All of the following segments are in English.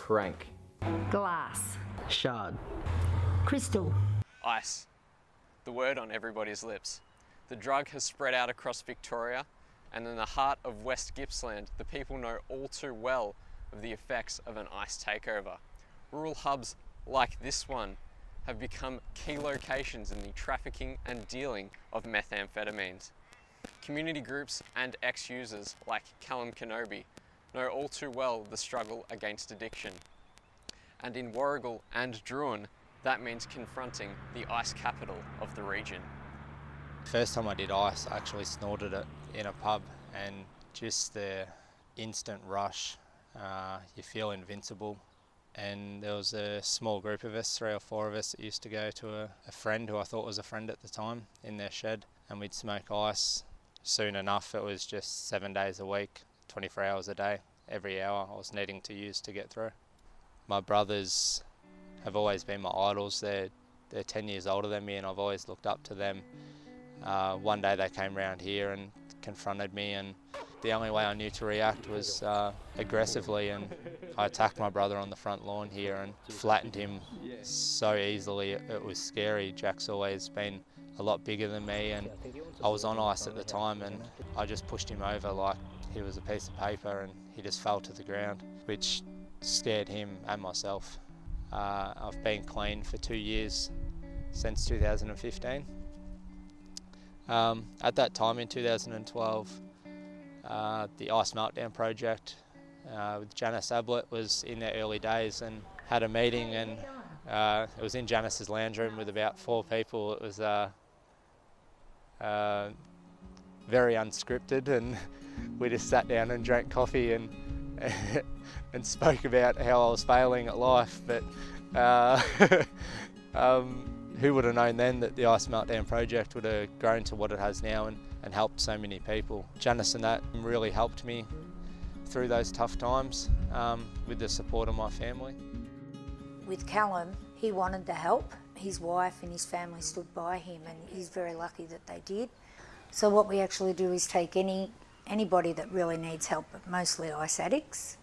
Crank. Glass. Shard. Crystal. Ice. The word on everybody's lips. The drug has spread out across Victoria, and in the heart of West Gippsland, the people know all too well of the effects of an ice takeover. Rural hubs like this one have become key locations in the trafficking and dealing of methamphetamines. Community groups and ex-users like Callum Kenobi know all too well the struggle against addiction. And in Warrigal and Druin, that means confronting the ice capital of the region. First time I did ice, I actually snorted it in a pub, and just the instant rush, you feel invincible. And there was a small group of us, 3 or 4 of us, that used to go to a friend who I thought was a friend at the time in their shed, and we'd smoke ice. Soon enough, it was just 7 days a week, 24 hours a day. Every hour I was needing to use to get through. My brothers have always been my idols. They're 10 years older than me, and I've always looked up to them. One day they came round here and confronted me, and the only way I knew to react was aggressively, and I attacked my brother on the front lawn here and flattened him so easily. It was scary. Jack's always been a lot bigger than me, and I was on ice at the time, and I just pushed him over like he was a piece of paper, and he just fell to the ground, which scared him and myself. I've been clean for 2 years since 2015. At that time in 2012, the Ice Meltdown project with Janice Ablett was in their early days, and had a meeting, and it was in Janice's lounge room with about 4 people. It was very unscripted, and we just sat down and drank coffee and and spoke about how I was failing at life. But who would have known then that the Ice Meltdown project would have grown to what it has now, and helped so many people. Janice and that really helped me through those tough times with the support of my family. With Callum, he wanted to help. His wife and his family stood by him, and he's very lucky that they did. So what we actually do is take anybody that really needs help, but mostly ice addicts.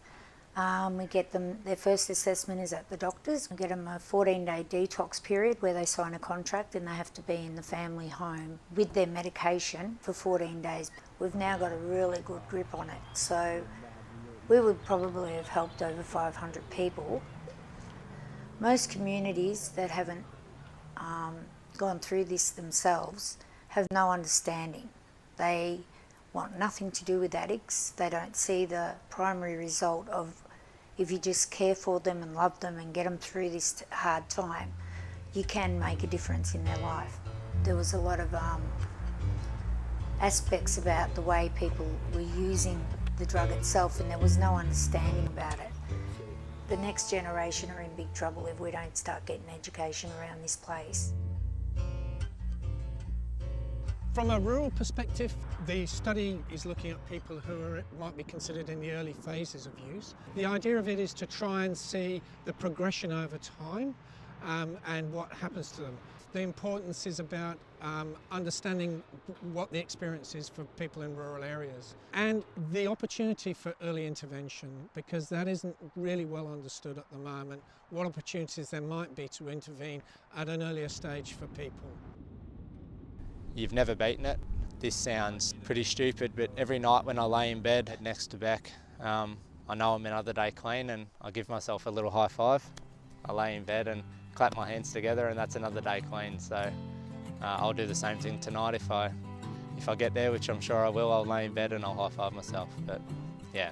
We get them, their first assessment is at the doctor's. We get them a 14-day detox period where they sign a contract, and they have to be in the family home with their medication for 14 days. We've now got a really good grip on it. So we would probably have helped over 500 people. Most communities that haven't gone through this themselves have no understanding. They want nothing to do with addicts. They don't see the primary result of, if you just care for them and love them and get them through this hard time, you can make a difference in their life. There was a lot of aspects about the way people were using the drug itself, and there was no understanding about it. The next generation are in big trouble if we don't start getting education around this place. From a rural perspective, the study is looking at people who might be considered in the early phases of use. The idea of it is to try and see the progression over time and what happens to them. The importance is about understanding what the experience is for people in rural areas, and the opportunity for early intervention, because that isn't really well understood at the moment, what opportunities there might be to intervene at an earlier stage for people. You've never beaten it. This sounds pretty stupid, but every night when I lay in bed next to Beck, I know I'm another day clean, and I give myself a little high five. I lay in bed and clap my hands together, and that's another day clean. So I'll do the same thing tonight if I get there, which I'm sure I will. I'll lay in bed and I'll high five myself. But yeah.